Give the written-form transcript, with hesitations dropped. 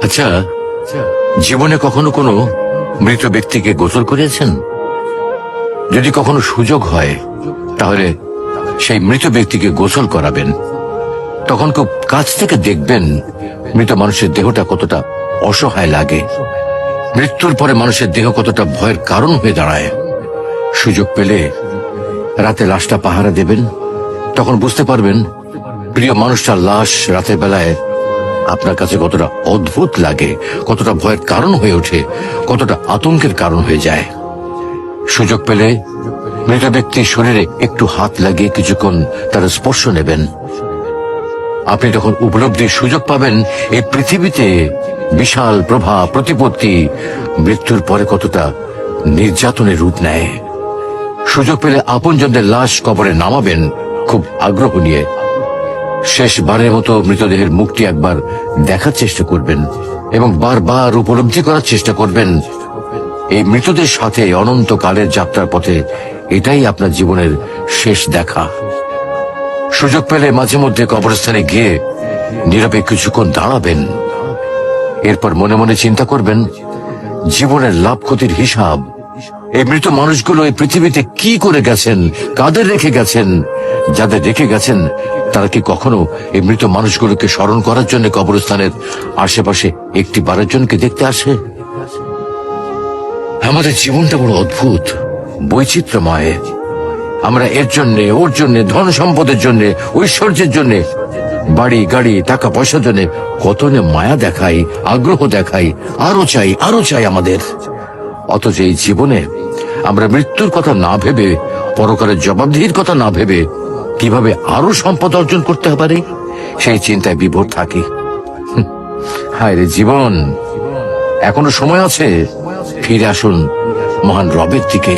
আচ্ছা, জীবনে কখনো কোনো মৃত ব্যক্তিকে গোসল করিয়েছেন? যদি কখনো সুযোগ হয় তাহলে সেই মৃত ব্যক্তিকে গোসল করাবেন। তখন খুব কাছ থেকে দেখবেন মৃত মানুষের দেহটা কতটা অসহায় লাগে, মৃত্যুর পরে মানুষের দেহ কতটা ভয়ের কারণ হয়ে দাঁড়ায়। সুযোগ পেলে রাতে লাশটা পাহারা দেবেন, তখন বুঝতে পারবেন প্রিয় মানুষটার লাশ রাতের বেলায় আপনার কাছে কতটা অদ্ভুত লাগে, কতটা ভয়ের কারণ হয়ে ওঠে, কতটা আতঙ্কের কারণ হয়ে যায়। সুযোগ পেলে মৃত ব্যক্তির শরীরে একটু হাত লাগিয়ে কিছুক্ষণ তার স্পর্শ নেবেন। আপনি তখন উপলব্ধির সুযোগ পাবেন এই পৃথিবীতে বিশাল প্রভাব প্রতিপত্তি মৃত্যুর পরে কতটা নির্যাতনের রূপ নেয়। সুযোগ পেলে আপনজনদের লাশ কবরে নামাবেন খুব আগ্রহ নিয়ে। শেষবারের মতো মৃতদেহের মুখটি একবার দেখার চেষ্টা করবেন এবং বারবার উপলব্ধি করার চেষ্টা করবেন এই মৃতদের সাথে অনন্তকালের যাত্রার পথে এটাই আপনার জীবনের শেষ দেখা। সুযোগ পেলে মাঝে মধ্যে কবরস্থানে গিয়ে নীরবে কিছুক্ষণ দাঁড়াবেন। এরপর মনে মনে চিন্তা করবেন জীবনের লাভ ক্ষতির হিসাব। এই মৃত মানুষগুলো এই পৃথিবীতে কি করে গেছেন, কাদের রেখে গেছেন। যাদের রেখে গেছেন তারা কি কখনো এই মৃত মানুষগুলোকে স্মরণ করার জন্য কবরস্থানের আশেপাশে একটি বারের জনকে দেখতে আসে? আমাদের জীবনটা বড় অদ্ভুত, বৈচিত্র্যময়। আমরা এর জন্য ওর জন্য, ধন সম্পদের জন্য, ঐশ্বর্যের জন্য, বাড়ি গাড়ি টাকা পয়সার জন্য কত মায়া দেখাই, আগ্রহ দেখাই, আরো চাই আরো চাই আমাদের। অথচ এই জীবনে আমরা মৃত্যুর কথা না ভেবে, পরকালের জবাবদিহির কথা না ভেবে কিভাবে আরো সম্পদ অর্জন করতে পারি সেই চিন্তায় বিভোর থাকি। হায় রে জীবন, এখনো সময় আছে, ফিরে আসুন মহান রবের দিকে।